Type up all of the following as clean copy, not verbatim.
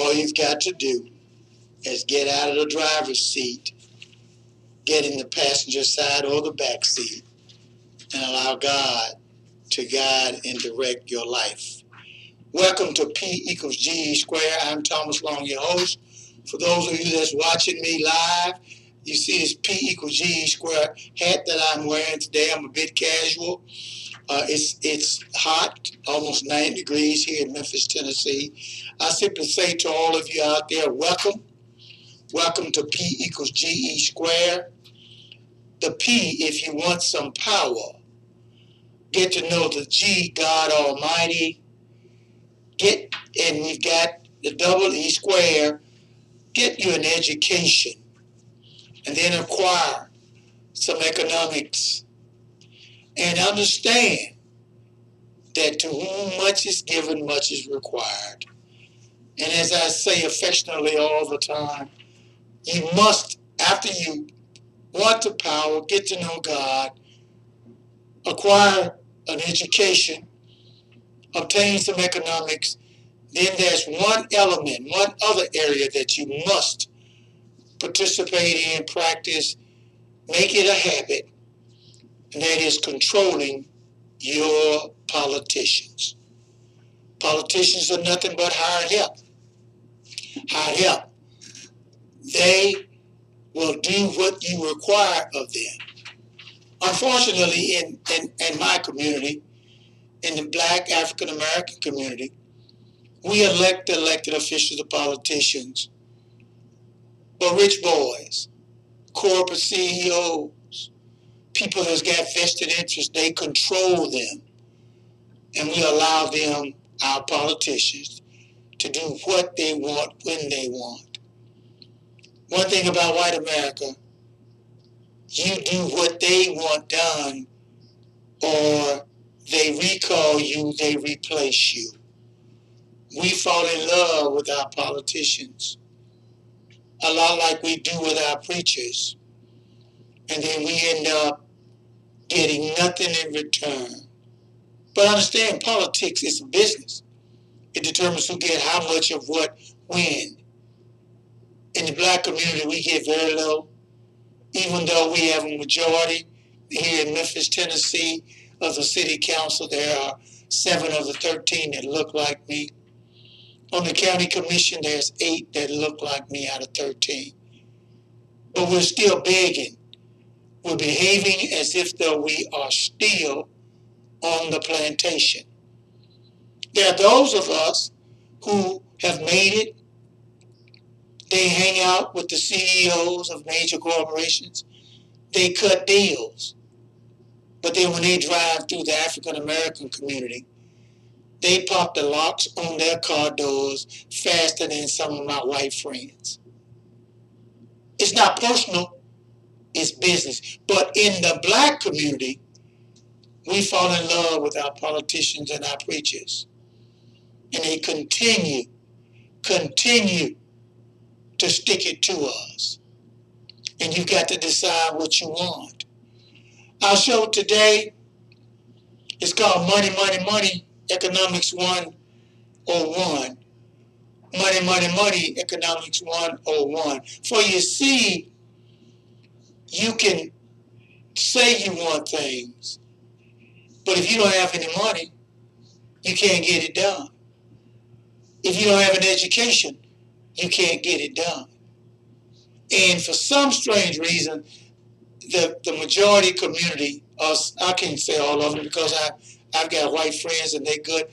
All you've got to do is get out of the driver's seat, get in the passenger side or the back seat, and allow God to guide and direct your life. Welcome to P equals GE square. I'm Thomas Long, your host. For those of you that's watching me live, you see this P equals GE square hat that I'm wearing today. I'm a bit casual. It's hot, almost 90 degrees here in Memphis, Tennessee. I simply say to all of you out there, welcome. Welcome to P equals GE square. The P, if you want some power, get to know the G, God Almighty. And we've got the double E square. Get you an education and then acquire some economics and understand that to whom much is given, much is required. And as I say affectionately all the time, you must, after you want the power, get to know God, acquire an education, obtain some economics, then there's one element, one other area that you must participate in, practice, make it a habit, and that is controlling your politicians. Politicians are nothing but hired help. Hired help. They will do what you require of them. Unfortunately, in my community, in the Black African American community, we elect elected officials or politicians, but rich boys, corporate CEOs, people that's got vested interests, they control them. And we allow them, our politicians, to do what they want when they want. One thing about white America, you do what they want done, or they recall you, they replace you. We fall in love with our politicians, a lot like we do with our preachers, and then we end up getting nothing in return. But understand, politics is a business. It determines who get how much of what when. In the black community, we get very low, even though we have a majority here in Memphis, Tennessee, of the city council. There are 7 of the 13 that look like me. On the county commission, there's 8 that look like me out of 13. But we're still begging. We're behaving as if though we are still on the plantation. There are those of us who have made it. They hang out with the CEOs of major corporations. They cut deals. But then when they drive through the African American community, they pop the locks on their car doors faster than some of my white friends. It's not personal, it's business. But in the black community, we fall in love with our politicians and our preachers. And they continue to stick it to us. And you've got to decide what you want. Our show today is called Money, Money, Money, Economics 101. Money, Money, Money, Economics 101. For you see, you can say you want things, but if you don't have any money, you can't get it done. If you don't have an education, you can't get it done. And for some strange reason, the majority community, I can't say all of them because I've got white friends and they're good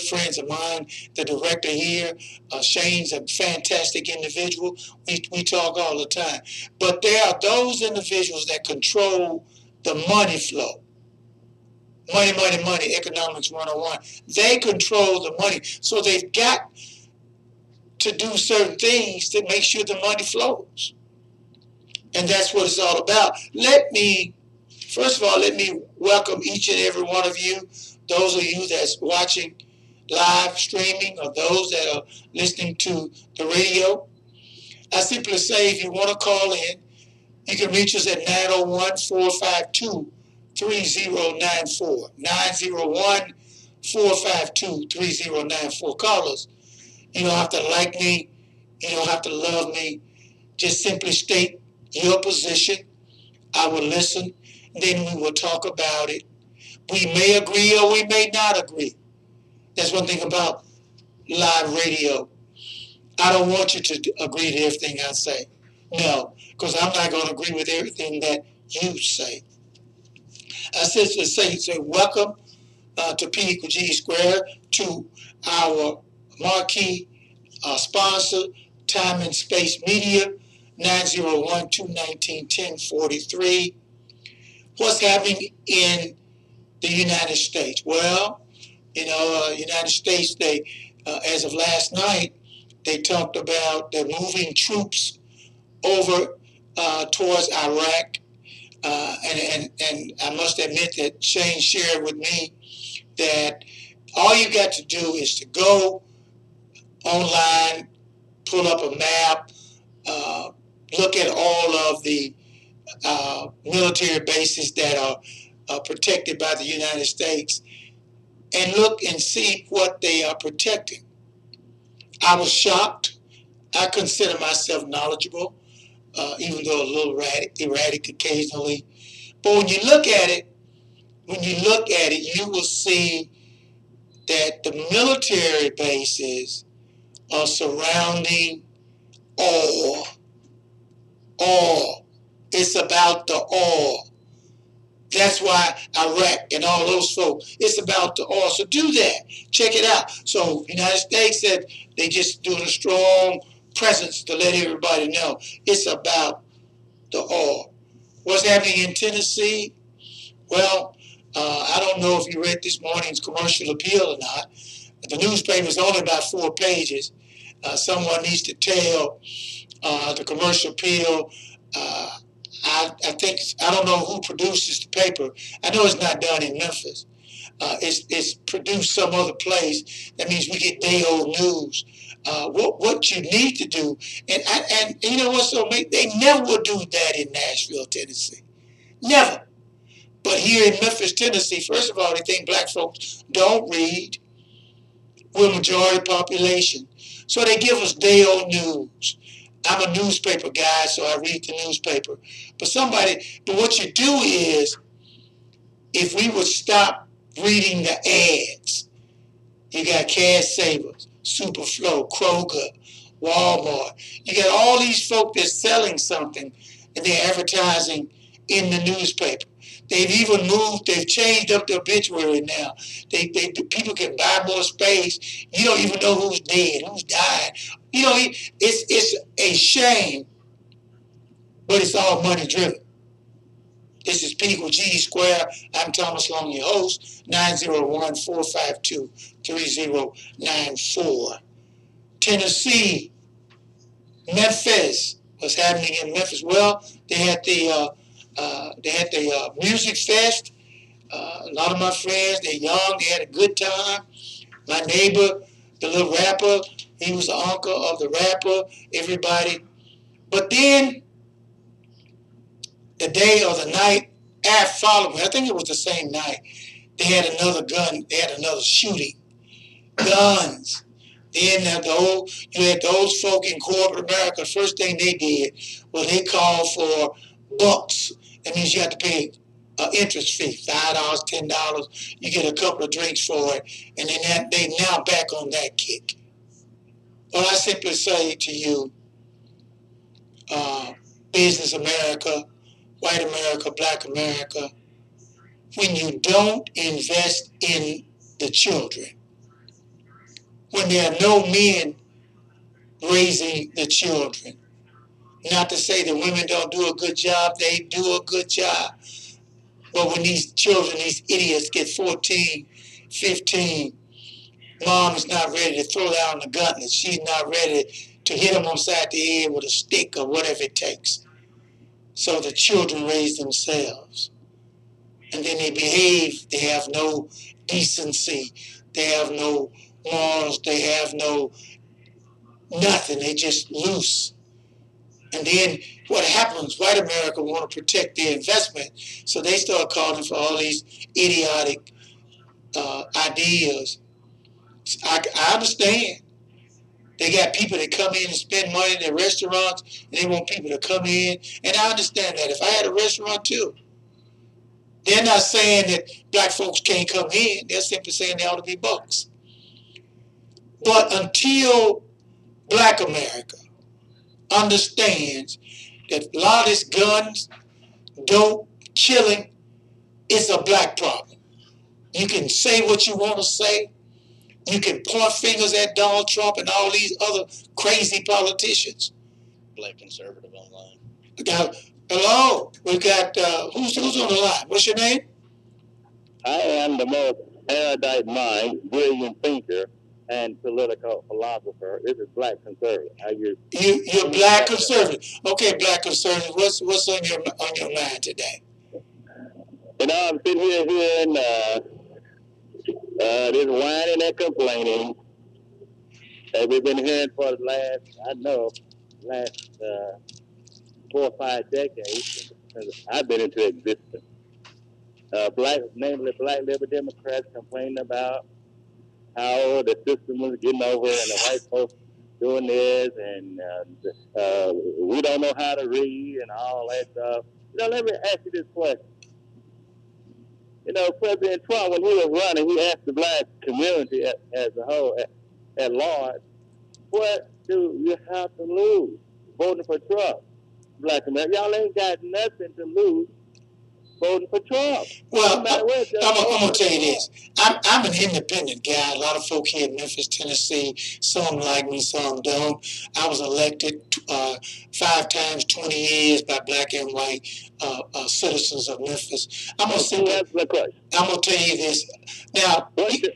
friends of mine. The director here, Shane's a fantastic individual. We talk all the time. But there are those individuals that control the money flow. Money, money, money, Economics 101. They control the money. So they've got to do certain things to make sure the money flows. And that's what it's all about. First of all, let me welcome each and every one of you, those of you that's watching live streaming or those that are listening to the radio. I simply say if you want to call in, you can reach us at 901-452-3094. 901-452-3094. Call us. You don't have to like me. You don't have to love me. Just simply state your position. I will listen. Then we will talk about it. We may agree or we may not agree. That's one thing about live radio. I don't want you to agree to everything I say. No, because I'm not going to agree with everything that you say. I said to say welcome to P equal G squared, to our marquee sponsor, Time and Space Media, 901-219-1043. What's happening in the United States? Well, United States, they, as of last night, they talked about they're moving troops over towards Iraq. And I must admit that Shane shared with me that all you got to do is to go online, pull up a map, uh, look at all of the military bases that are protected by the United States, and look and see what they are protecting. I was shocked. I consider myself knowledgeable, even though a little erratic occasionally. But when you look at it, you will see that the military bases are surrounding all. All. It's about the all. That's why Iraq and all those folks, it's about the oil. So do that. Check it out. So United States said they just doing a strong presence to let everybody know it's about the oil. What's happening in Tennessee? Well, I don't know if you read this morning's commercial appeal or not. The newspaper is only about 4 pages. Someone needs to tell the commercial appeal. I think, I don't know who produces the paper. I know it's not done in Memphis. It's produced some other place. That means we get day old news. What you need to do, and you know what's so amazing? They never would do that in Nashville, Tennessee. Never. But here in Memphis, Tennessee, first of all, they think black folks don't read. We're a majority population. So they give us day old news. I'm a newspaper guy, so I read the newspaper. But what you do is, if we would stop reading the ads, you got Cash Savers, Superflow, Kroger, Walmart. You got all these folk that's selling something and they're advertising in the newspaper. They've changed up the obituary now. People can buy more space. You don't even know who's dead, who's died. It's a shame, but it's all money driven. This is P equal G square. I'm Thomas Long, your host, 901-452-3094. Tennessee, Memphis. What's happening in Memphis? Well, they had the music fest. A lot of my friends, they're young, they had a good time. My neighbor, the little rapper, he was the uncle of the rapper, everybody. But then, the day or the night after following, I think it was the same night, they had another shooting. Guns. Then you had those folk in corporate America, first thing they did was they called for bucks. That means you have to pay an interest fee, $5, $10. You get a couple of drinks for it, and then they now back on that kick. Well, I simply say to you, business America, white America, black America, when you don't invest in the children, when there are no men raising the children, not to say that women don't do a good job, they do a good job. But when these children, these idiots get 14, 15, mom is not ready to throw down the gauntlet. She's not ready to hit them upside the head with a stick or whatever it takes. So the children raise themselves. And then they behave. They have no decency. They have no morals. They have no nothing. They just loose. And then what happens? White America want to protect their investment, so they start calling for all these idiotic ideas. I understand. They got people that come in and spend money in their restaurants, and they want people to come in. And I understand that. If I had a restaurant too, they're not saying that black folks can't come in. They're simply saying they ought to be bucks. But until black America understands that a lot of this guns, dope, killing, it's a black problem. You can say what you want to say. You can point fingers at Donald Trump and all these other crazy politicians. Black conservative online. Hello, we got who's on the line? What's your name? I am the most erudite mind, brilliant thinker, and political philosopher. This is black conservative. You're black conservative. Okay, black conservative. What's on your mind today? You know, I'm sitting here hearing this whining and complaining that we've been hearing for the last 4 or 5 decades since I've been into existence. Namely black liberal Democrats complaining about how the system was getting over and the white folks doing this and we don't know how to read and all that stuff. You know, let me ask you this question. You know, President Trump, when he was running, he asked the black community as a whole, at large, what do you have to lose voting for Trump? Black America, y'all ain't got nothing to lose voting for Trump. Well, I'm going to tell you this. I'm an independent guy. A lot of folk here in Memphis, Tennessee, some like me, some don't. I was elected 5 times, 20 years by black and white citizens of Memphis. I'm going to tell you this. Now,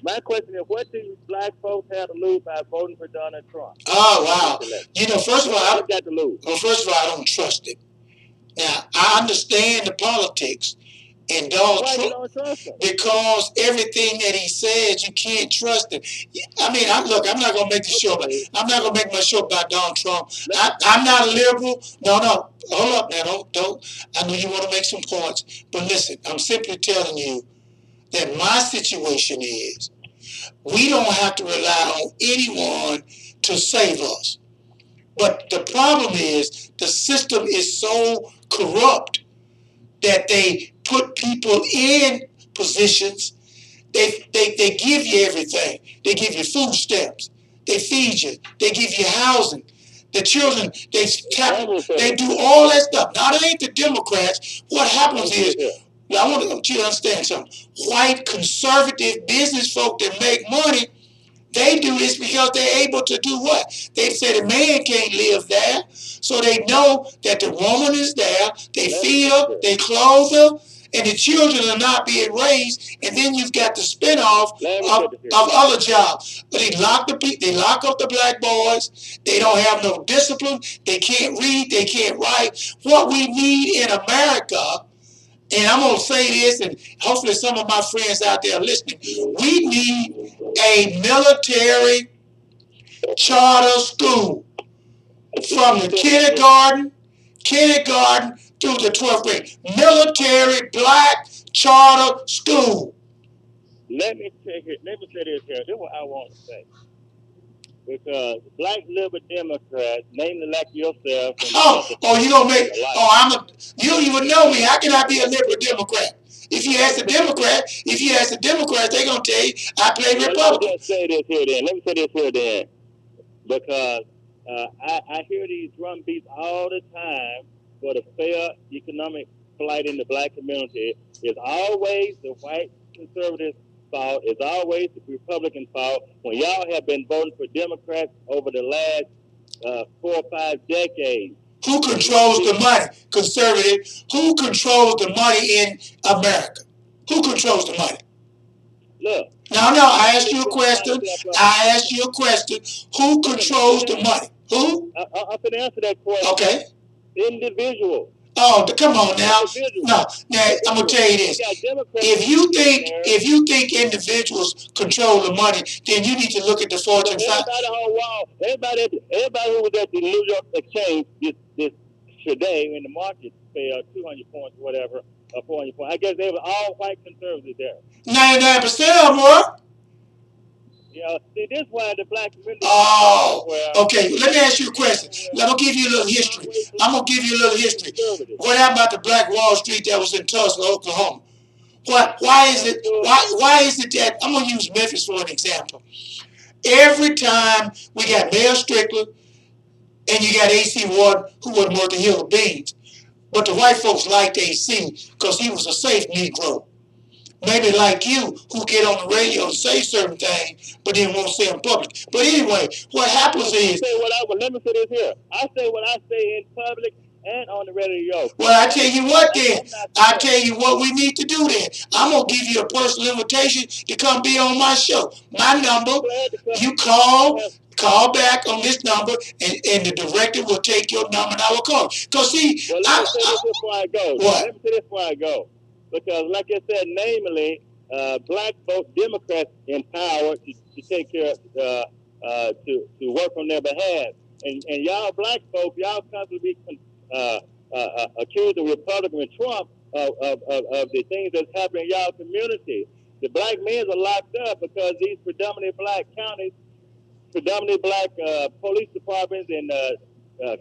my question is, what do you black folks have to lose by voting for Donald Trump? Oh, wow. You know, first of all, I don't trust it. Now, I understand the politics in Donald Trump because everything that he says, you can't trust him. I mean, I'm not going to make the show, but I'm not going to make my show about Donald Trump. I'm not a liberal. No, hold up now. Don't. I know you want to make some points, but listen, I'm simply telling you that my situation is we don't have to rely on anyone to save us. But the problem is the system is so corrupt that they put people in positions. They give you everything. They give you food stamps. They feed you. They give you housing. The children, they do all that stuff. Now, it ain't the Democrats. What happens is, I want you to understand something. White conservative business folk that make money, they do this because they're able to do what? They say the man can't live there. So they know that the woman is there. They feed her, they clothe her, and the children are not being raised. And then you've got the spinoff of other jobs. But they lock up the black boys. They don't have no discipline. They can't read. They can't write. What we need in America, and I'm going to say this, and hopefully some of my friends out there are listening, we need a military charter school from the kindergarten through the 12th grade. Military black charter school. Let me say this here. This is what I want to say. Because black liberal Democrats, namely like yourself. You gonna make? You don't even know me. How can I be a liberal Democrat? If you ask the Democrats, they're gonna tell you I play Republican. Let me say this here then. Because I hear these drum beats all the time for the fair economic plight in the black community. It's always the white conservatives' fault. It's always the Republican fault. When y'all have been voting for Democrats over the last 4 or 5 decades. Who controls the money? Conservative. Who controls the money in America? Who controls the money? Look. No, I asked you a question. Who controls the money? Who? I'm going to answer that question. Okay. Individuals. Oh, come on now. No, now I'm gonna tell you this. If you think individuals control the money, then you need to look at the Fortune 500. Everybody who was at the New York Exchange this today when the market fell 200 points, or whatever, 400 points. I guess they were all white conservatives there. 99% of them were. You know, see, this is why the black community. Oh, okay. Let me ask you a question. Let me give you a little history. I'm gonna give you a little history. What happened about the Black Wall Street that was in Tulsa, Oklahoma? Why is it? Why is it that I'm gonna use Memphis for an example? Every time we got Mayor Strickland and you got AC Ward, who wasn't worth a hill of beans, but the white folks liked AC because he was a safe Negro. Maybe like you, who get on the radio and say certain things, but then won't say in public. But anyway, what happens is. Let me say this here. I say what I say in public and on the radio. Well, I tell you what then. I tell you what we need to do then. I'm going to give you a personal invitation to come be on my show. My number, you call back on this number, and the director will take your number and I will call. Because see, well, let me say this before I go. What? Let me say this before I go. Because like I said, namely, black folk, Democrats in power to take care of, to work on their behalf. And y'all black folk, y'all constantly be accusing Republican and Trump of the things that's happening in y'all community. The black men are locked up because these predominantly black counties, predominantly black police departments and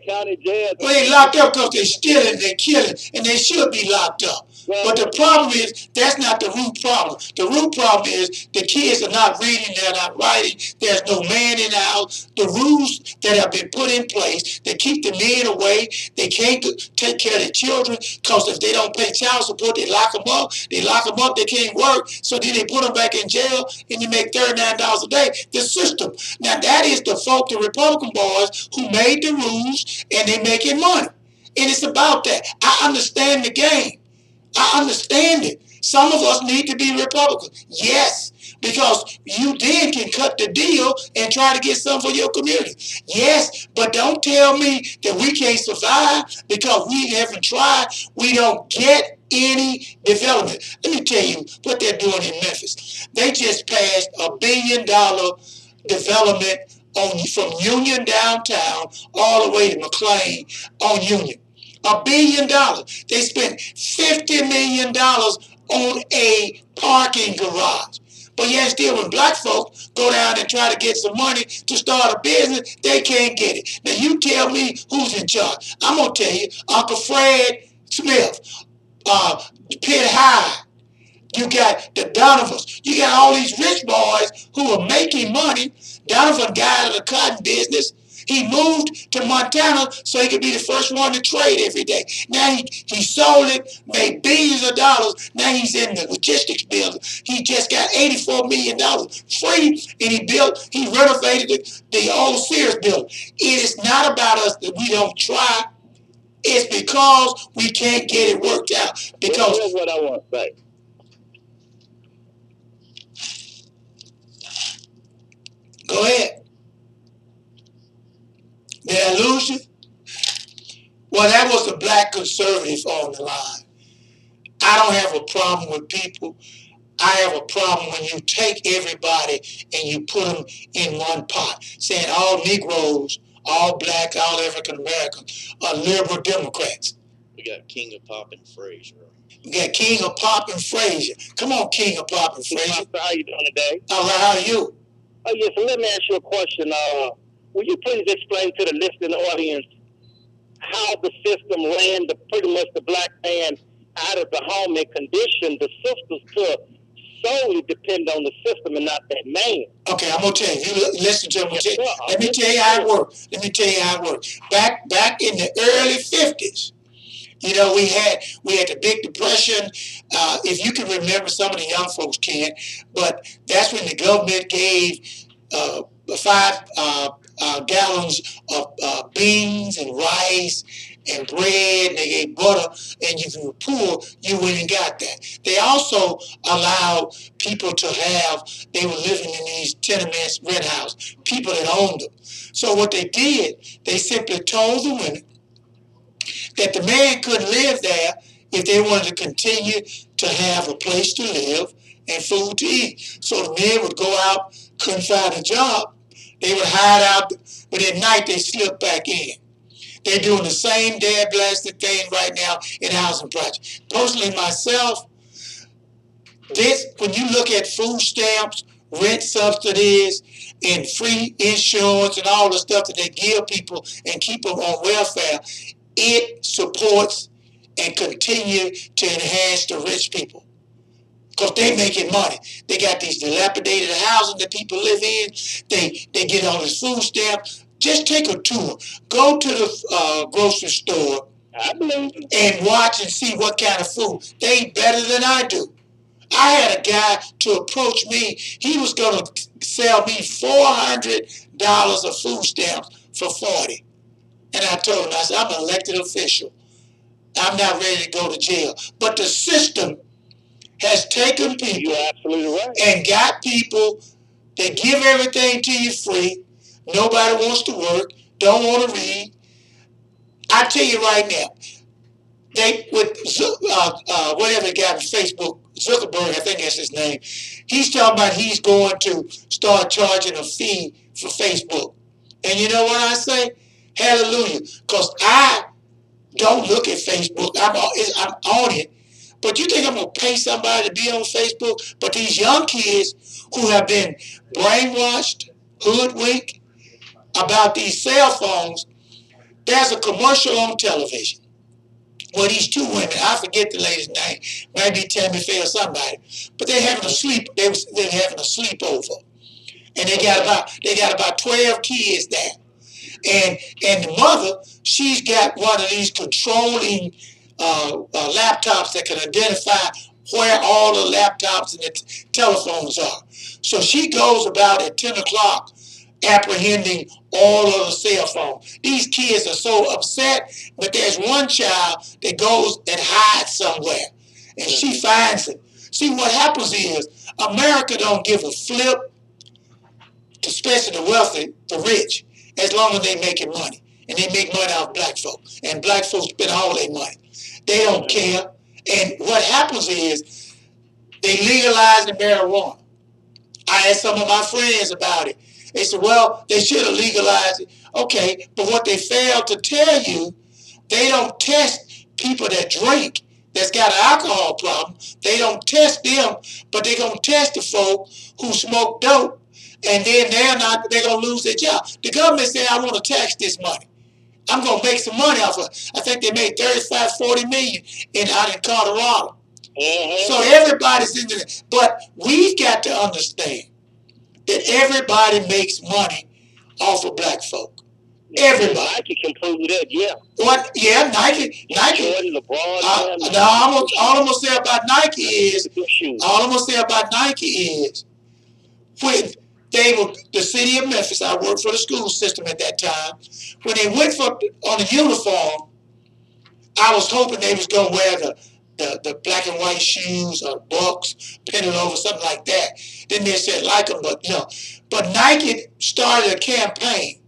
county jails. Well, they locked up because they're stealing, they're killing, and they should be locked up. But the problem is, that's not the root problem. The root problem is the kids are not reading, they're not writing, there's no man in the house. The rules that have been put in place that keep the men away, they can't take care of their children because if they don't pay child support, they lock them up. They lock them up, they can't work, so then they put them back in jail and they make $39 a day. The system. Now, that is the folk, the Republican boys who made the rules and they making money. And it's about that. I understand the game. I understand it. Some of us need to be Republicans. Yes, because you then can cut the deal and try to get something for your community. Yes, but don't tell me that we can't survive because we haven't tried. We don't get any development. Let me tell you what they're doing in Memphis. They just passed $1 billion development from Union downtown all the way to McLean on Union. $1 billion. They spent $50 million on a parking garage. But yet still, when black folks go down and try to get some money to start a business, they can't get it. Now you tell me who's in charge. I'm going to tell you, Uncle Fred Smith, Pitt High. You got the Donovans. You got all these rich boys who are making money. Donovan got out of the cotton business. He moved to Montana so he could be the first one to trade every day. Now he sold it, made billions of dollars. Now he's in the logistics business. He just got $84 million free, and he renovated the old Sears building. It is not about us that we don't try. It's because we can't get it worked out. Because here's what I want to say. Go ahead. Did I lose you? Well, that was the black conservative on the line. I don't have a problem with people. I have a problem when you take everybody and you put them in one pot, saying all Negroes, all black, all African Americans are liberal Democrats. We got King of Pop and Frazier. We got King of Pop and Frazier. Come on, King of Pop and Frazier. How you doing today? All right, how are you? Oh, yes, so let me ask you a question. Will you please explain to the listening audience how the system ran pretty much the black man out of the home and conditioned the sisters to solely depend on the system and not that man? Okay, I'm going to tell you. You listen to me. Let me tell you how it works. Back in the early 50s, you know, we had the Big Depression. If you can remember, some of the young folks can't, but that's when the government gave 5 gallons of beans and rice and bread, and they gave butter, and if you were poor, you went and got that. They also allowed people they were living in these tenements, rent houses, people that owned them. So what they did, they simply told the women that the man couldn't live there if they wanted to continue to have a place to live and food to eat. So the men would go out, couldn't find a job, they would hide out, but at night they slipped back in. They're doing the same dead blasted thing right now in housing projects. Personally, myself, when you look at food stamps, rent subsidies and free insurance and all the stuff that they give people and keep them on welfare, it supports and continue to enhance the rich people. Because they making money. They got these dilapidated houses that people live in. They get all this food stamps. Just take a tour. Go to the grocery store and watch and see what kind of food. They eat better than I do. I had a guy to approach me. He was going to sell me $400 of food stamps for $40. And I told him, I said, I'm an elected official. I'm not ready to go to jail. But the system has taken people and got people that give everything to you free. Nobody wants to work, don't want to read. I tell you right now, they with whatever the guy on Facebook, Zuckerberg, I think that's his name. He's talking about he's going to start charging a fee for Facebook. And you know what I say? Hallelujah. Because I don't look at Facebook. I'm on it. But you think I'm going to pay somebody to be on Facebook? But these young kids who have been brainwashed, hoodwinked about these cell phones, there's a commercial on television where these two women, I forget the lady's name, maybe Tammy Faye or somebody, but they're having a sleepover. And they got about 12 kids there. And the mother, she's got one of these controlling laptops that can identify where all the laptops and the telephones are. So she goes about at 10 o'clock apprehending all of the cell phones. These kids are so upset, but there's one child that goes and hides somewhere, and she finds it. See, what happens is America don't give a flip, especially the wealthy, the rich, as long as they making money. And they make money off black folks. And black folks spend all their money. They don't care. And what happens is they legalize the marijuana. I asked some of my friends about it. They said, well, they should have legalized it. Okay, but what they failed to tell you, they don't test people that drink that's got an alcohol problem. They don't test them, but they're going to test the folk who smoke dope, and then they're going to lose their job. The government said, I want to tax this money. I'm going to make some money off of it. I think they made 35, 40 million out in Colorado. So everybody's into it. But we've got to understand that everybody makes money off of black folk. Everybody. Nike can prove that, yeah. What? Yeah, Nike. Jordan, LeBron. All I'm gonna say about Nike is when they were the city of Memphis. I worked for the school system at that time. When they went on the uniform, I was hoping they was gonna wear the black and white shoes or Bucks, pin it over, something like that. Then they said like them, but no. But Nike started a campaign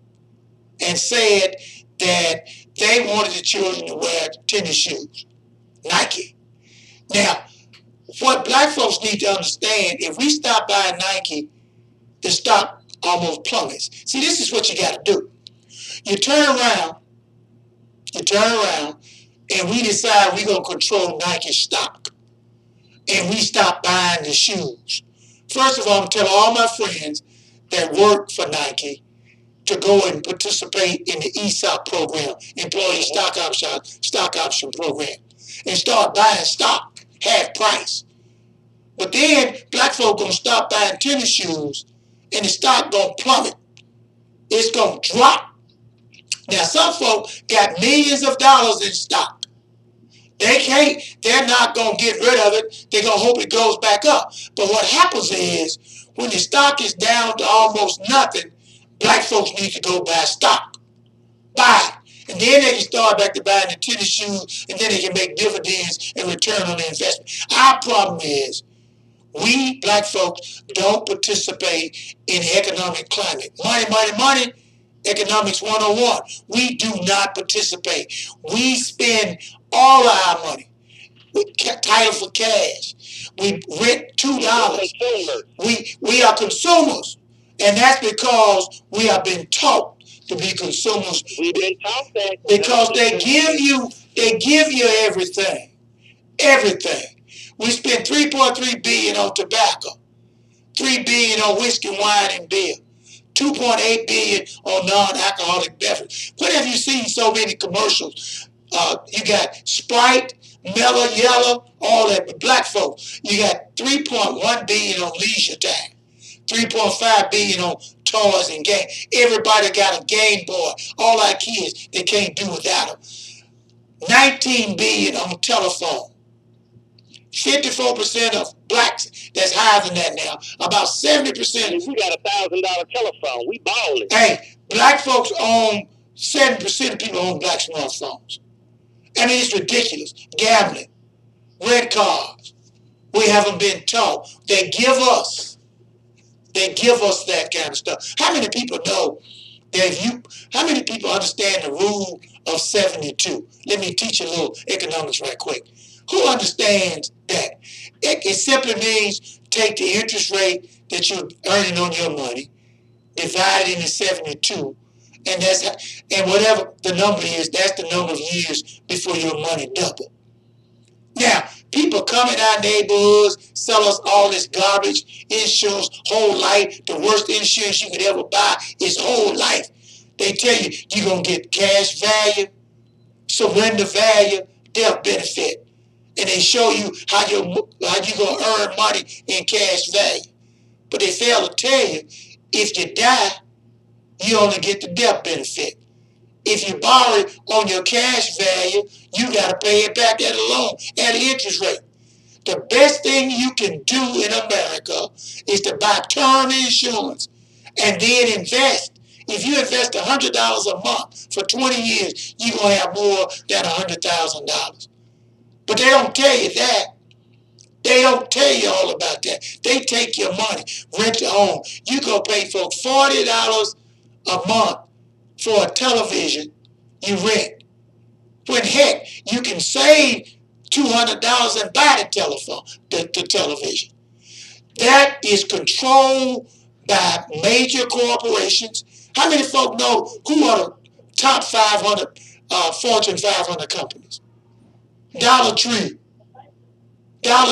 and said that they wanted the children to wear tennis shoes. Nike. Now, what black folks need to understand, if we stop buying Nike, the stock almost plummets. See, this is what you got to do. You turn around, and we decide we're going to control Nike stock. And we stop buying the shoes. First of all, I'm telling all my friends that work for Nike to go and participate in the ESOP program, employee stock option program, and start buying stock, half price. But then black folk gonna stop buying tennis shoes, and the stock gonna plummet. It's gonna drop. Now some folk got millions of dollars in stock. They're not gonna get rid of it. They're gonna hope it goes back up. But what happens is when the stock is down to almost nothing, black folks need to go buy stock. Buy it. And then they can start back to buying the tennis shoes, and then they can make dividends and return on their investment. Our problem is we black folks don't participate in economic climate. Money, economics 101. We do not participate. We spend all of our money. We title for cash. We rent $2. We are consumers. And that's because we have been taught to be consumers. We've been taught that. Because they give you everything. Everything. We spend $3.3 billion on tobacco. $3 billion on whiskey, wine, and beer. $2.8 billion on non-alcoholic beverage. When have you seen so many commercials? You got Sprite, Mellow Yellow, all that. But black folks, you got $3.1 billion on leisure time, $3.5 billion on toys and games. Everybody got a Game Boy. All our kids, they can't do without them. $19 billion on telephone. 54% of blacks, that's higher than that now. About 70%. We got $1,000 telephone. We balling. Hey, black folks own 7% of people own black smartphones. I mean, it's ridiculous. Gambling, red cars. We haven't been taught. They give us that kind of stuff. How many people know that how many people understand the rule of 72? Let me teach you a little economics right quick. Who understands that? It simply means take the interest rate that you're earning on your money, divide it into 72, and whatever the number is, that's the number of years before your money double. Now, people come in our neighborhoods, sell us all this garbage, insurance, whole life. The worst insurance you could ever buy is whole life. They tell you you're going to get cash value, surrender value, death benefit. And they show you how you're going to earn money in cash value. But they fail to tell you, if you die, you only get the death benefit. If you borrow it on your cash value, you got to pay it back at a loan, at an interest rate. The best thing you can do in America is to buy term insurance and then invest. If you invest $100 a month for 20 years, you're going to have more than $100,000. But they don't tell you that. They don't tell you all about that. They take your money, rent your home. You go pay folks $40 a month for a television you rent. When heck, you can save $200 and buy the television. That is controlled by major corporations. How many folk know who are the top 500 Fortune 500 companies? Dollar Tree. Yeah,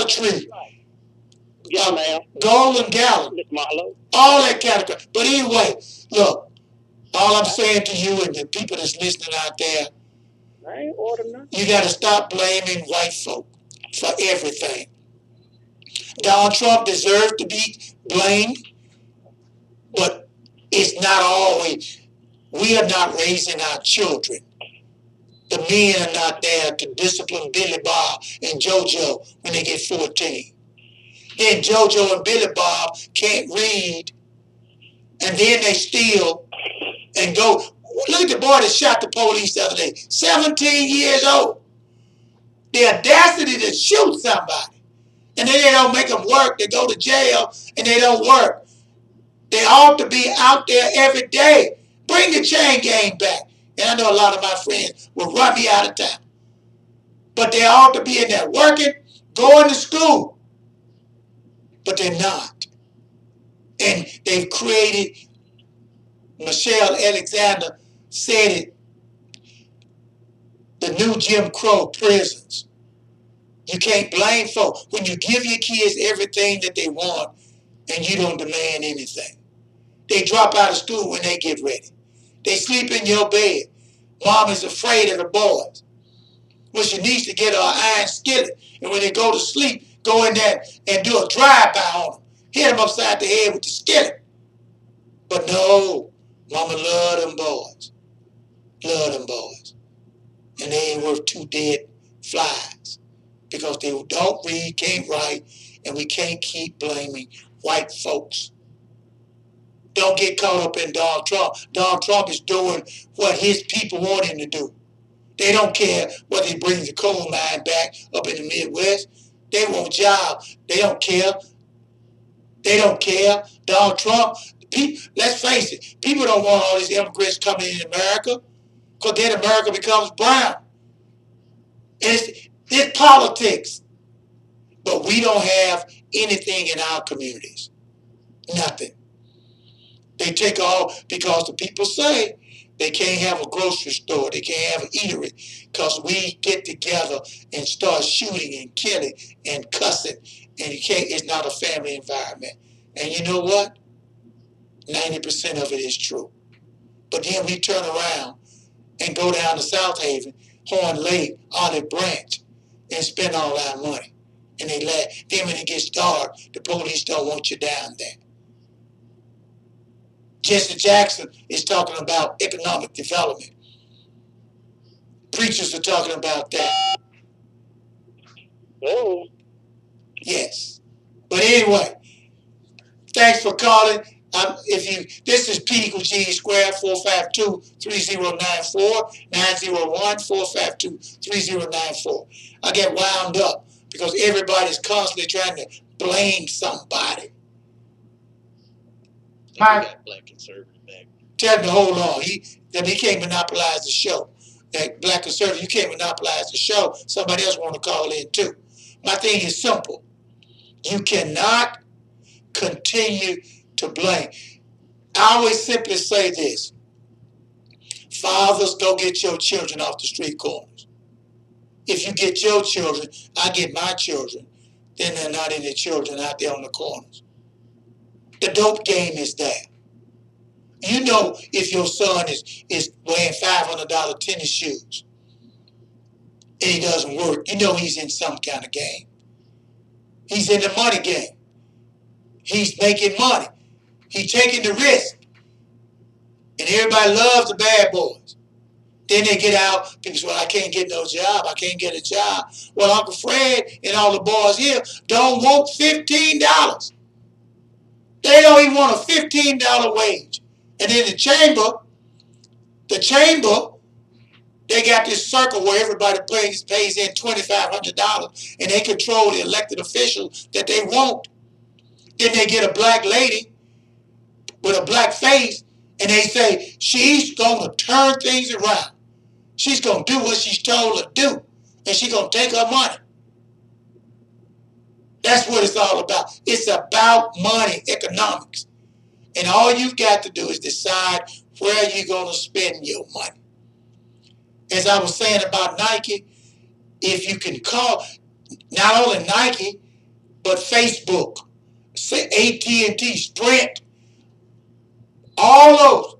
ma'am. Golden Gallon. Miss Marlowe. All that category. But anyway, look, all I'm saying to you and the people that's listening out there, I ain't ordering nothing. you got to stop blaming white folk for everything. Donald Trump deserves to be blamed, but it's not always. We are not raising our children. The men are not there to discipline Billy Bob and JoJo when they get 14. Then JoJo and Billy Bob can't read, and then they steal and go. Look at the boy that shot the police the other day, 17 years old. The audacity to shoot somebody. And then they don't make them work. They go to jail and they don't work. They ought to be out there every day. Bring the chain gang back. And I know a lot of my friends will run me out of town. But they ought to be in there working, going to school. But they're not. And they've created, Michelle Alexander said it, the new Jim Crow prisons. You can't blame folks when you give your kids everything that they want and you don't demand anything. They drop out of school when they get ready. They sleep in your bed. Mom is afraid of the boys. Well, she needs to get her iron skillet, and when they go to sleep, go in there and do a drive-by on them. Hit them upside the head with the skillet. But no, Mama love them boys. Love them boys. And they ain't worth two dead flies. Because they don't read, can't write, and we can't keep blaming white folks. Don't get caught up in Donald Trump. Donald Trump is doing what his people want him to do. They don't care whether he brings the coal mine back up in the Midwest. They want jobs. They don't care. They don't care. Donald Trump, let's face it, people don't want all these immigrants coming in America because then America becomes brown. It's politics. But we don't have anything in our communities. Nothing. They take all, because the people say they can't have a grocery store, they can't have an eatery, because we get together and start shooting and killing and cussing, and it's not a family environment. And you know what? 90% of it is true. But then we turn around and go down to South Haven, Horn Lake, Olive Branch, and spend all our money. And they laugh. Then when it gets dark, the police don't want you down there. Jesse Jackson is talking about economic development. Preachers are talking about that. Oh. Yes. But anyway, thanks for calling. This is P equals G squared 452-3094 901-452-3094. I get wound up because everybody's constantly trying to blame somebody. We got black conservative back. Tell him to hold on. He can't monopolize the show. That black conservative, you can't monopolize the show. Somebody else want to call in too. My thing is simple. You cannot continue to blame. I always simply say this. Fathers, go get your children off the street corners. If you get your children, I get my children, then they're not any children out there on the corners. The dope game is there. You know if your son is wearing $500 tennis shoes and he doesn't work, you know he's in some kind of game. He's in the money game. He's making money. He's taking the risk. And everybody loves the bad boys. Then they get out, people say, well, I can't get no job. I can't get a job. Well, Uncle Fred and all the boys here don't want $15. They don't even want a $15 wage. And in the chamber, they got this circle where everybody pays in $2,500 and they control the elected officials that they want. Then they get a black lady with a black face and they say she's going to turn things around. She's going to do what she's told to do and she's going to take her money. That's what it's all about. It's about money, economics. And all you've got to do is decide where you're going to spend your money. As I was saying about Nike, if you can call, not only Nike, but Facebook, AT&T, Sprint, all those,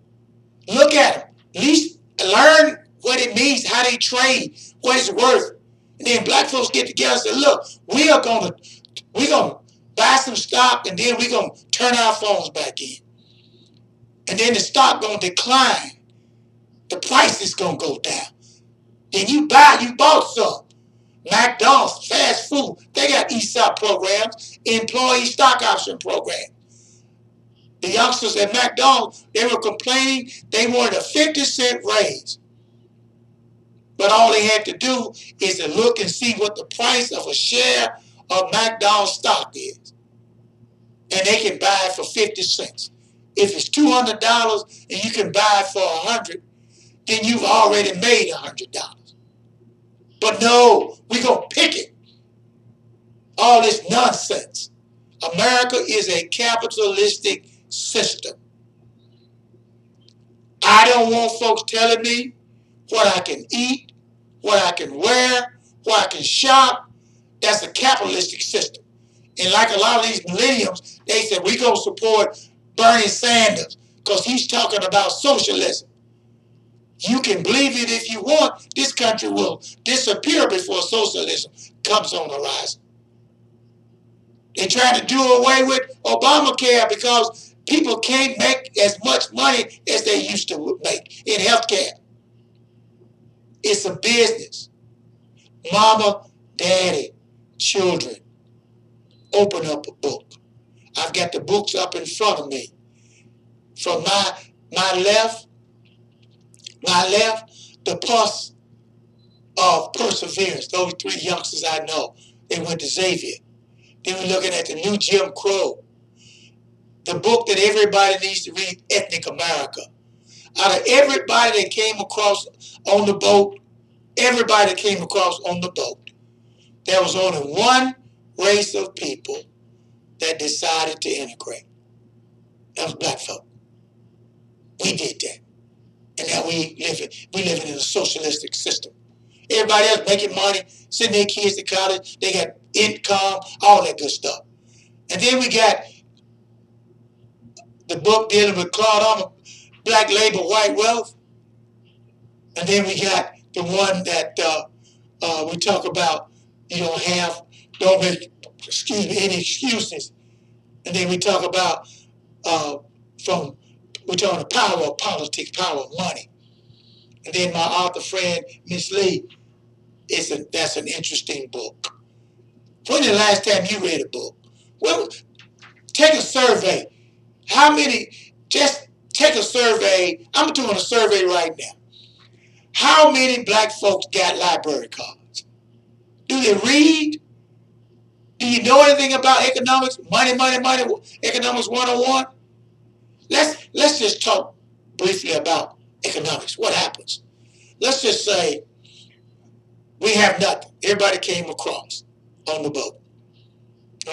look at them. At least learn what it means, how they trade, what it's worth. And then black folks get together and say, look, we're gonna buy some stock and then we're gonna turn our phones back in. And then the stock gonna decline. The price is gonna go down. Then you bought some. McDonald's, fast food, they got ESOP programs, employee stock option programs. The youngsters at McDonald's, they were complaining they wanted a 50-cent raise. But all they had to do is to look and see what the price of a share of McDonald's stock is. And they can buy it for 50 cents. If it's $200 and you can buy it for $100, then you've already made $100. But no, we're going to pick it. All this nonsense. America is a capitalistic system. I don't want folks telling me what I can eat, what I can wear, where I can shop. That's a capitalistic system. And like a lot of these millennials, they said, we're going to support Bernie Sanders because he's talking about socialism. You can believe it if you want. This country will disappear before socialism comes on the horizon. They're trying to do away with Obamacare because people can't make as much money as they used to make in healthcare. It's a business. Mama, daddy, children, open up a book. I've got the books up in front of me. From my left, the Pulse of Perseverance. Those 3 youngsters I know, they went to Xavier. Then we're looking at the new Jim Crow. The book that everybody needs to read, Ethnic America. Out of everybody that came across on the boat, there was only one race of people that decided to integrate. That was black folk. We did that. And now we living in a socialistic system. Everybody else making money, sending their kids to college, they got income, all that good stuff. And then we got the book dealing with Claude Armour, Black Labor, White Wealth. And then we got the one that we talk about, don't make, any excuses. And then we talk about, we're talking the power of politics, power of money. And then my author friend, Miss Lee, that's an interesting book. When the last time you read a book? Well, take a survey. Just take a survey. I'm doing a survey right now. How many black folks got library cards? Do they read? Do you know anything about economics? Money, economics 101? Let's just talk briefly about economics. What happens? Let's just say we have nothing. Everybody came across on the boat.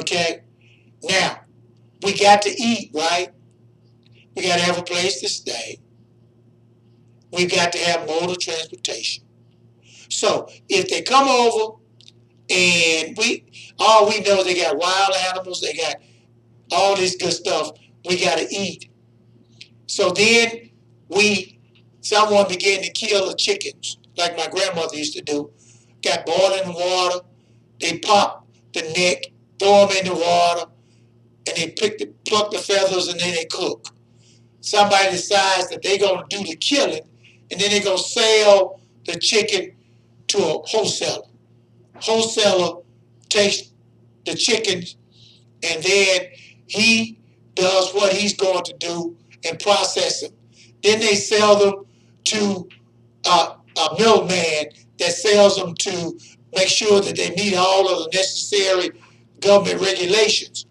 Okay? Now, we got to eat, right? We got to have a place to stay. We got to have mode of transportation. So if they come over and all we know they got wild animals, they got all this good stuff, we got to eat. So then someone began to kill the chickens, like my grandmother used to do. Got boiling water, they pop the neck, throw them in the water, and they pluck the feathers, and then they cook. Somebody decides that they're going to do the killing, and then they're going to sell the chicken to a wholesaler. Wholesaler takes the chickens, and then he does what he's going to do and process them. Then they sell them to a middleman that sells them to make sure that they meet all of the necessary government regulations.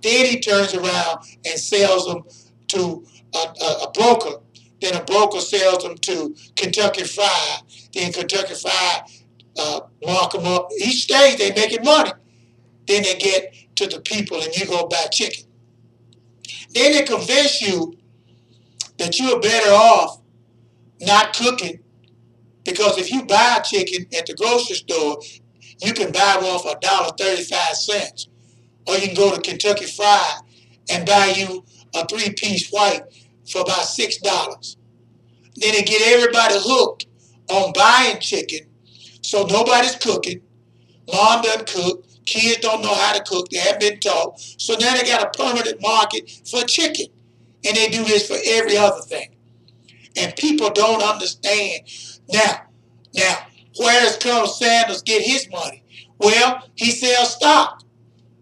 Then he turns around and sells them to a broker. Then a broker sells them to Kentucky Fried. Then Kentucky Fried mark them up. Each stage they making money. Then they get to the people and you go buy chicken. Then they convince you that you're better off not cooking, because if you buy chicken at the grocery store, you can buy one for $1.35. Or you can go to Kentucky Fried and buy you a 3-piece white for about $6. Then they get everybody hooked on buying chicken, so nobody's cooking. Mom doesn't cook. Kids don't know how to cook. They haven't been taught. So now they got a permanent market for chicken. And they do this for every other thing. And people don't understand. Now, where does Colonel Sanders get his money? Well, he sells stock.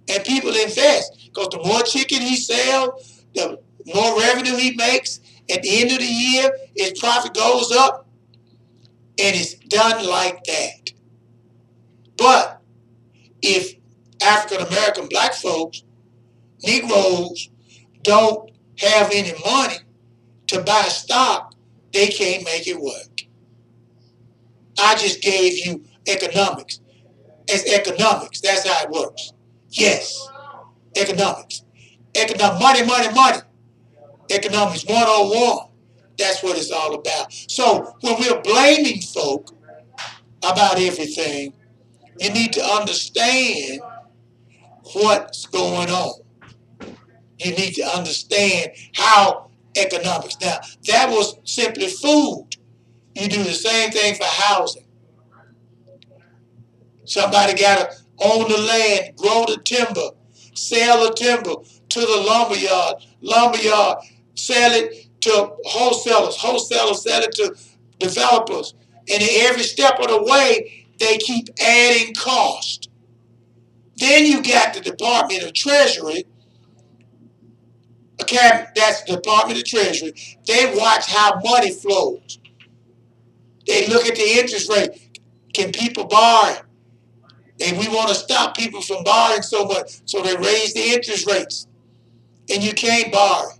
And people invest. Because the more chicken he sells, the more revenue he makes. At the end of the year, his profit goes up. And it's done like that. But if African American black folks, Negroes, don't have any money to buy stock, they can't make it work. I just gave you economics. It's economics. That's how it works. Yes, economics. Money. Economics 101. That's what it's all about. So when we're blaming folk about everything, you need to understand what's going on. You need to understand how economics. Now, that was simply food. You do the same thing for housing. Somebody got to own the land, grow the timber, sell the timber to the lumberyard, sell it to wholesalers, sell it to developers. And every step of the way, they keep adding cost. Then you got the Department of Treasury. That's the Department of Treasury. They watch how money flows. They look at the interest rate. Can people borrow? And we want to stop people from borrowing so much, so they raise the interest rates. And you can't borrow.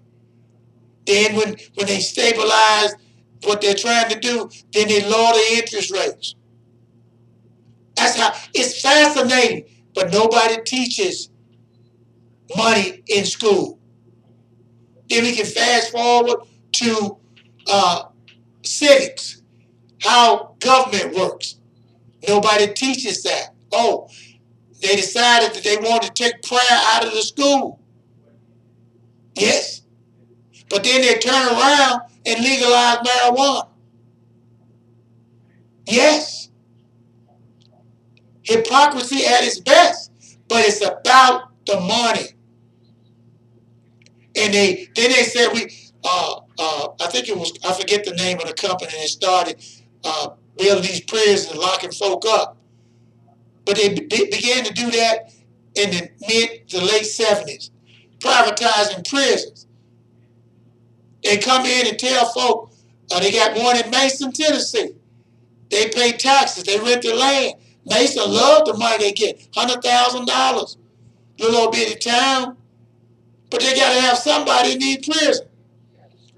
Then when they stabilize what they're trying to do, then they lower the interest rates. That's how it's fascinating, but nobody teaches money in school. Then we can fast forward to civics, how government works. Nobody teaches that. Oh, they decided that they wanted to take prayer out of the school. Yes. But then they turn around and legalize marijuana. Yes, hypocrisy at its best, but it's about the money. And then they said I think it was, I forget the name of the company that started building these prisons and locking folk up. But they began to do that in the mid to late 70s, privatizing prisons. They come in and tell folk, they got one in Mason, Tennessee. They pay taxes, they rent their land. Mason loved the money they get, $100,000, little old bitty town. But they got to have somebody in these prisons.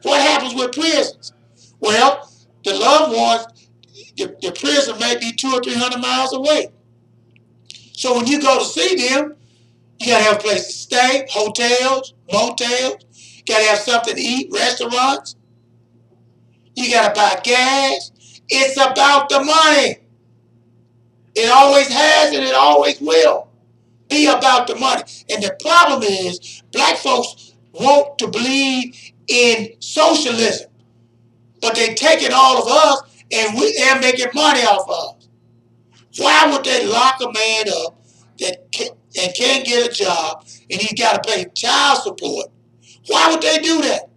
What happens with prisons? Well, the loved ones, the prison may be 200 or 300 miles away. So when you go to see them, you got to have a place to stay, hotels, motels. You got to have something to eat, restaurants. You got to buy gas. It's about the money. It always has and it always will be about the money. And the problem is, black folks want to believe in socialism, but they're taking all of us and they're making money off of us. Why would they lock a man up that can't get a job and he's got to pay child support? Why would they do that?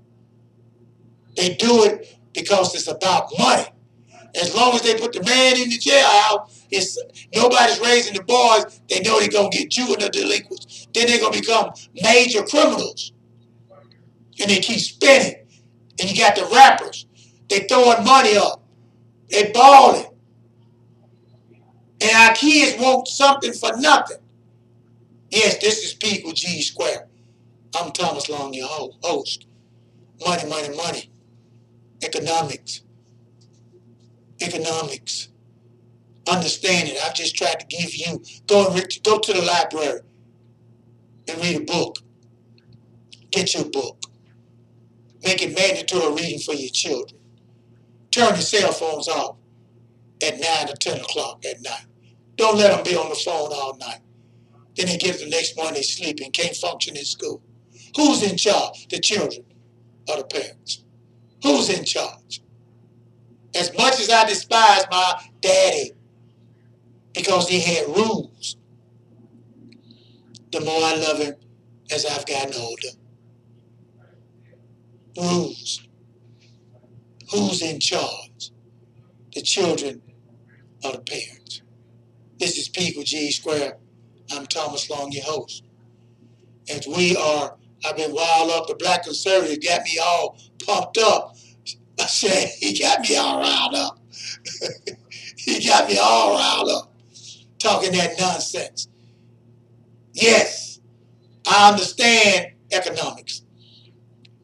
They do it because it's about money. As long as they put the man in the jailhouse, nobody's raising the boys. They know they're going to get juvenile delinquents. Then they're going to become major criminals. And they keep spending. And you got the rappers. They throwing money up. They balling. And our kids want something for nothing. Yes, this is P equals G squared. I'm Thomas Long, your host. Money, money, money. Economics. Economics. Understand it. I've just tried to give you, go to the library and read a book. Get your book. Make it mandatory reading for your children. Turn the cell phones off at 9 or 10 o'clock at night. Don't let them be on the phone all night. Then they get the next morning, they sleep and can't function in school. Who's in charge? The children or the parents? Who's in charge? As much as I despise my daddy because he had rules, the more I love him as I've gotten older. Rules. Who's in charge? The children or the parents? This is P equals G squared. I'm Thomas Long, your host. And I've been wild up. The black conservative got me all pumped up. I said, he got me all riled up. He got me all riled up. Talking that nonsense. Yes, I understand economics.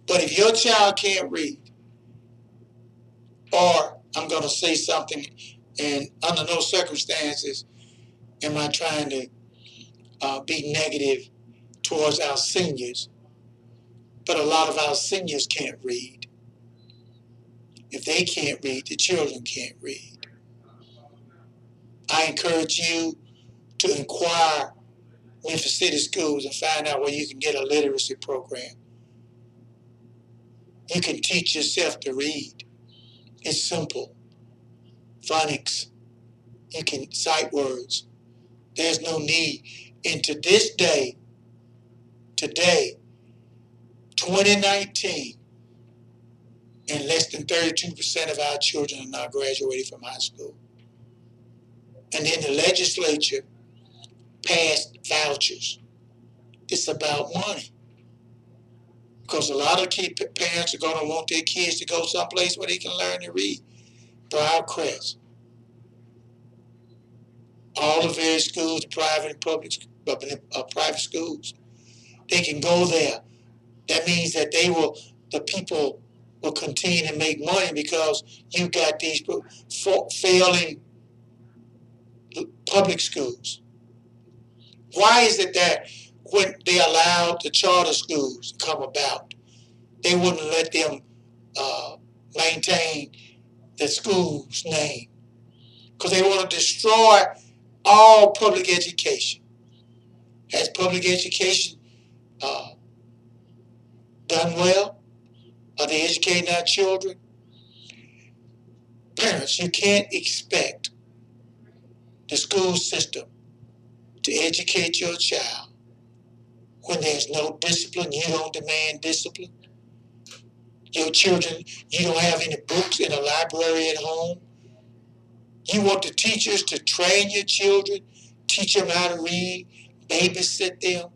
But if your child can't read, or I'm going to say something, and under no circumstances am I trying to be negative towards our seniors, but a lot of our seniors can't read. If they can't read, the children can't read. I encourage you to inquire Memphis City Schools and find out where you can get a literacy program. You can teach yourself to read. It's simple. Phonics. You can sight words. There's no need. And to this day, today, 2019, and less than 32% of our children are not graduating from high school. And then the legislature passed vouchers. It's about money. Because a lot of parents are going to want their kids to go someplace where they can learn to read. Briarcrest. All the various schools, the private and public, private schools, they can go there. That means that the people will continue to make money because you got these failing public schools. Why is it that when they allowed the charter schools to come about, they wouldn't let them maintain the school's name? Because they want to destroy all public education. Has public education done well? Are they educating our children? Parents, you can't expect the school system to educate your child when there's no discipline. You don't demand discipline. Your children, you don't have any books in a library at home. You want the teachers to train your children, teach them how to read, babysit them,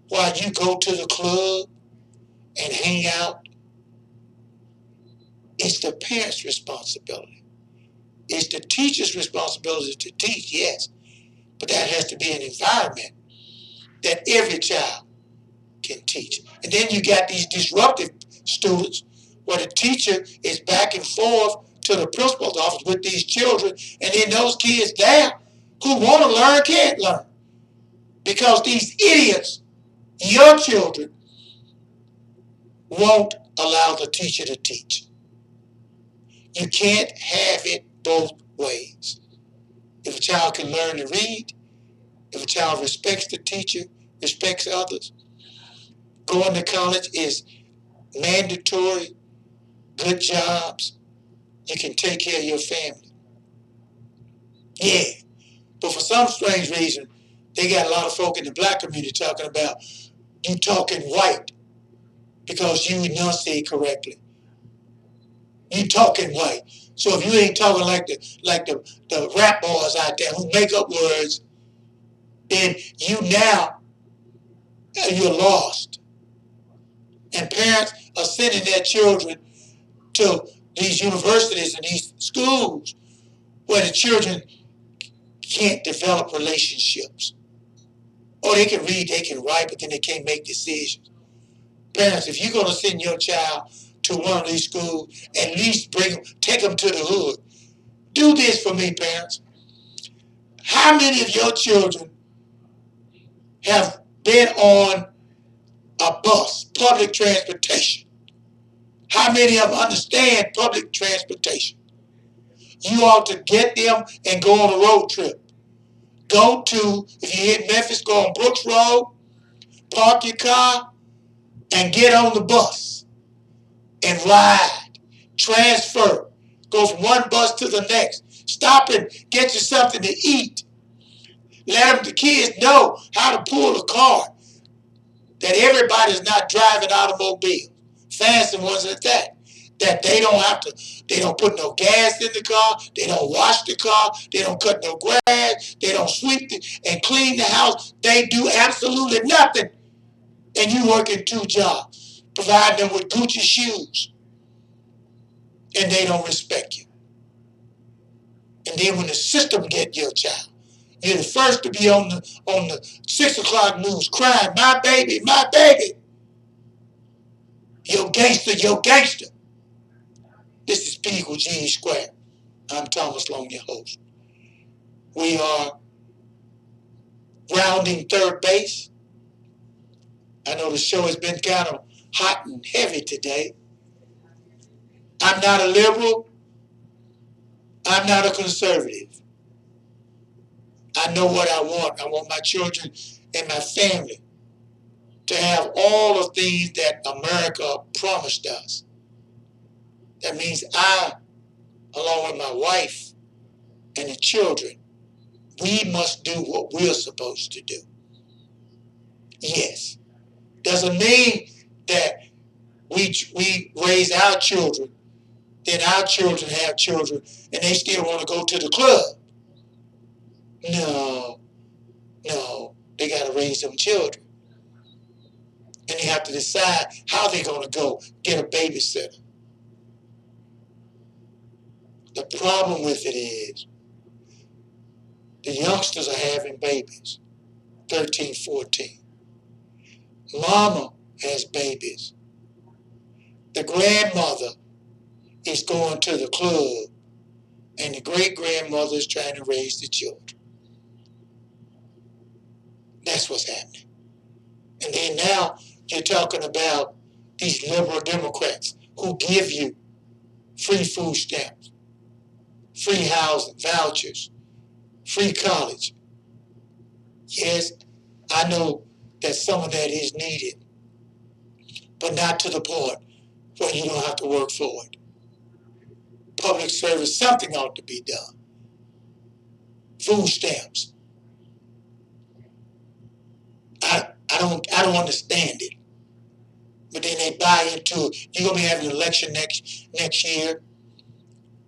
while you go to the club and hang out. It's the parents' responsibility. It's the teacher's responsibility to teach, yes, but that has to be an environment that every child can teach. And then you got these disruptive students where the teacher is back and forth to the principal's office with these children, and then those kids there who want to learn can't learn because these idiots, your children, won't allow the teacher to teach. You can't have it both ways. If a child can learn to read, if a child respects the teacher, respects others, going to college is mandatory, good jobs, you can take care of your family. Yeah, but for some strange reason, they got a lot of folk in the black community talking about you talking white because you enunciate correctly. You talking white. So if you ain't talking like the rap boys out there who make up words, then you're lost. And parents are sending their children to these universities and these schools where the children can't develop relationships. Oh, they can read, they can write, but then they can't make decisions. Parents, if you're going to send your child to one of these schools, at least take them to the hood. Do this for me, parents. How many of your children have been on a bus, public transportation? How many of them understand public transportation? You ought to get them and go on a road trip. If you hit Memphis, go on Brooks Road, park your car, and get on the bus and ride. Transfer. Go from one bus to the next. Stop and get you something to eat. Let the kids know how to pull a car. That everybody's not driving automobiles. Fancy ones at that. That they don't put no gas in the car, they don't wash the car, they don't cut no grass, they don't sweep and clean the house. They do absolutely nothing. And you working 2 jobs, providing them with Gucci shoes, and they don't respect you. And then when the system get your child, you're the first to be on the 6 o'clock news crying, my baby, my baby. Yo gangster, yo gangster. This is P equals GE squared. I'm Thomas Long, your host. We are rounding third base. I know the show has been kind of hot and heavy today. I'm not a liberal. I'm not a conservative. I know what I want. I want my children and my family to have all the things that America promised us. That means I, along with my wife and the children, we must do what we're supposed to do. Yes. Doesn't mean that we raise our children, then our children have children, and they still want to go to the club. No, they got to raise them children. And they have to decide how they're going to go get a babysitter. The problem with it is the youngsters are having babies, 13, 14. Mama has babies. The grandmother is going to the club, and the great-grandmother is trying to raise the children. That's what's happening. And then now you're talking about these liberal Democrats who give you free food stamps, free housing, vouchers, free college. Yes, I know that some of that is needed, but not to the point where you don't have to work for it. Public service, something ought to be done. Food stamps. I don't understand it. But then they buy into it. You're gonna be having an election next year.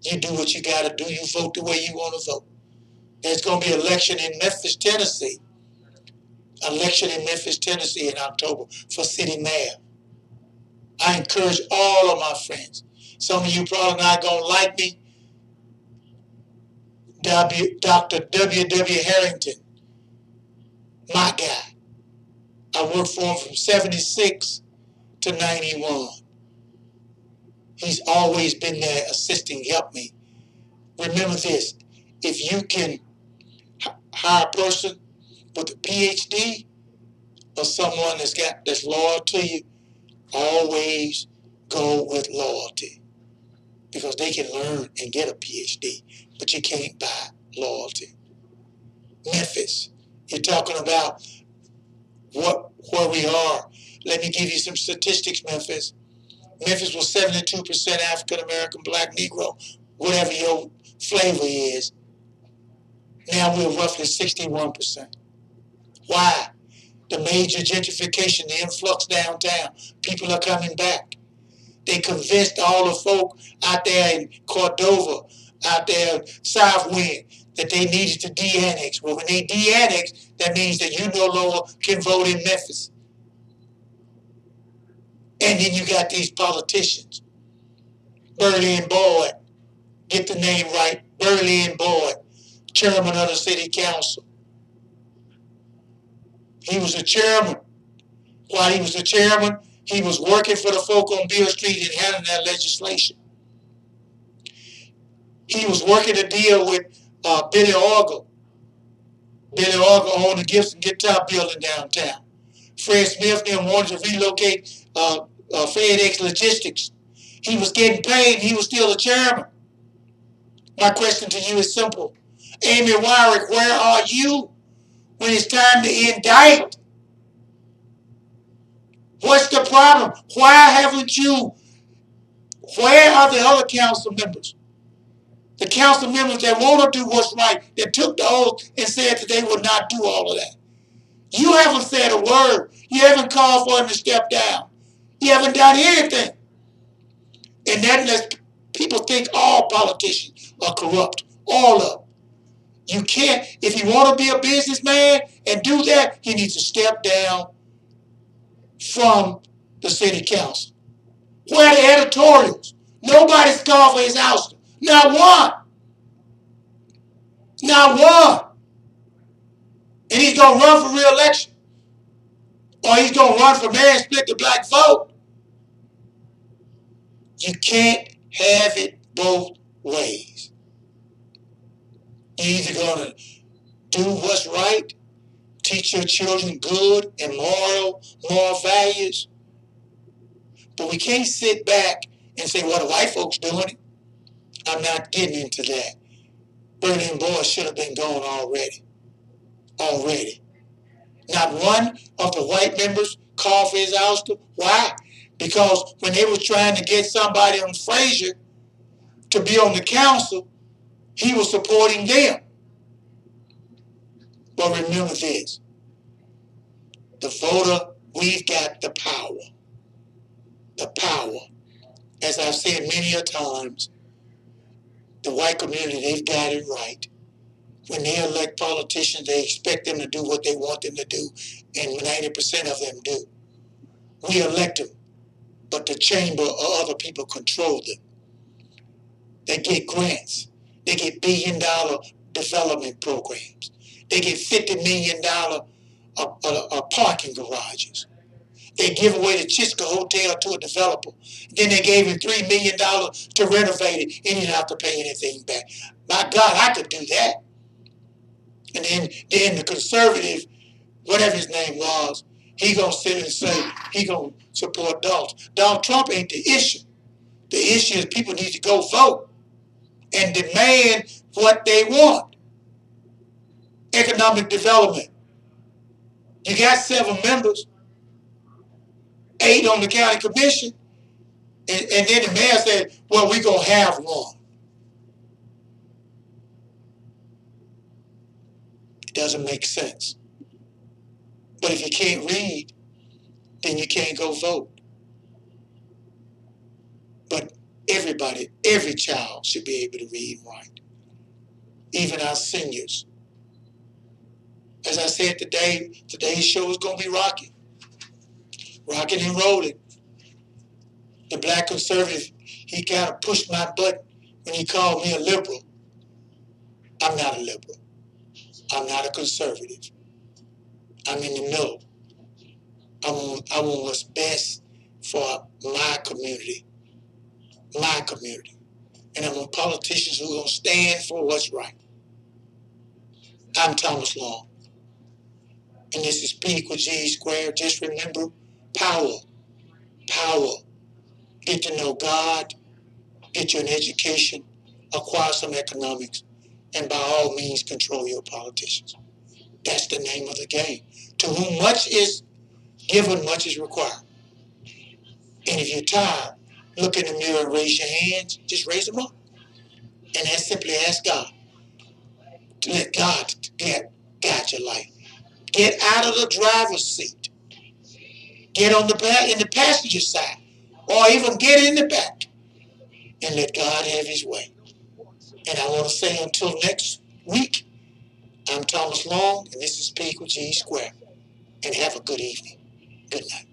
You do what you gotta do. You vote the way you want to vote. There's gonna be an election in Memphis, Tennessee. Election in Memphis, Tennessee in October for city mayor. I encourage all of my friends. Some of you probably not gonna like me. Dr. W.W. Harrington, my guy. I worked for him from 76 to 91. He's always been there assisting, help me. Remember this, if you can hire a person with a PhD or someone that's loyal to you, always go with loyalty because they can learn and get a PhD, but you can't buy loyalty. Memphis, you're talking about where we are. Let me give you some statistics, Memphis. Memphis was 72% African American, Black, Negro, whatever your flavor is. Now we're roughly 61%. Why? The major gentrification, the influx downtown. People are coming back. They convinced all the folk out there in Cordova, out there in South Wind, that they needed to de-annex. Well, when they de-annex, that means that you no longer can vote in Memphis. And then you got these politicians. Burley and Boyd, get the name right, Burley and Boyd, chairman of the city council. He was a chairman. While he was the chairman, he was working for the folk on Beale Street and handling that legislation. He was working a deal with Billy Orgel. Billy Orgel owned the Gibson Guitar Building downtown. Fred Smith then wanted to relocate FedEx Logistics. He was getting paid, he was still the chairman. My question to you is simple. Amy Wyrick, where are you when it's time to indict? What's the problem? Why haven't you? Where are the other council members? The council members that want to do what's right, that took the oath and said that they would not do all of that. You haven't said a word. You haven't called for him to step down. You haven't done anything. And that lets people think all politicians are corrupt. All of them. You can't, if you want to be a businessman and do that, he needs to step down from the city council. Where are the editorials? Nobody's called for his ouster. Not one. Not one. And he's going to run for re-election. Or he's going to run for mayor and split the black vote. You can't have it both ways. You're either going to do what's right, teach your children good and moral values, but we can't sit back and say, well, the white folks doing it. I'm not getting into that. Burley and Boyd should have been gone already. Already. Not one of the white members called for his ouster. Why? Because when they were trying to get somebody on Frazier to be on the council, he was supporting them. But remember this. The voter, we've got the power. The power. As I've said many a times, the white community, they've got it right. When they elect politicians, they expect them to do what they want them to do, and 90% of them do. We elect them, but the chamber or other people control them. They get grants. They get billion-dollar development programs. They get $50 million parking garages. They give away the Chiska Hotel to a developer. Then they gave him $3 million to renovate it, and he didn't have to pay anything back. My God, I could do that. And then the conservative, whatever his name was, he gonna sit and say he gonna support Donald. Donald Trump ain't the issue. The issue is people need to go vote and demand what they want. Economic development. You got 7 members, 8 on the county commission. And then the mayor said, well, we're going to have one. It doesn't make sense. But if you can't read, then you can't go vote. But everybody, every child should be able to read and write. Even our seniors. As I said today, today's show is going to be rocking. Rocking and rolling. The black conservative, he kind of pushed my button when he called me a liberal. I'm not a liberal. I'm not a conservative. I'm in the middle. I want what's best for my community. My community. And I want politicians who are going to stand for what's right. I'm Thomas Long. And this is P equals G squared. Just remember, power. Power. Get to know God. Get you an education. Acquire some economics. And by all means, control your politicians. That's the name of the game. To whom much is given, much is required. And if you're tired, look in the mirror and raise your hands. Just raise them up. And then simply ask God to let God guide your life. Get out of the driver's seat. Get on in the passenger side. Or even get in the back. And let God have his way. And I want to say until next week, I'm Thomas Long, and this is P equals G squared. And have a good evening. Good night.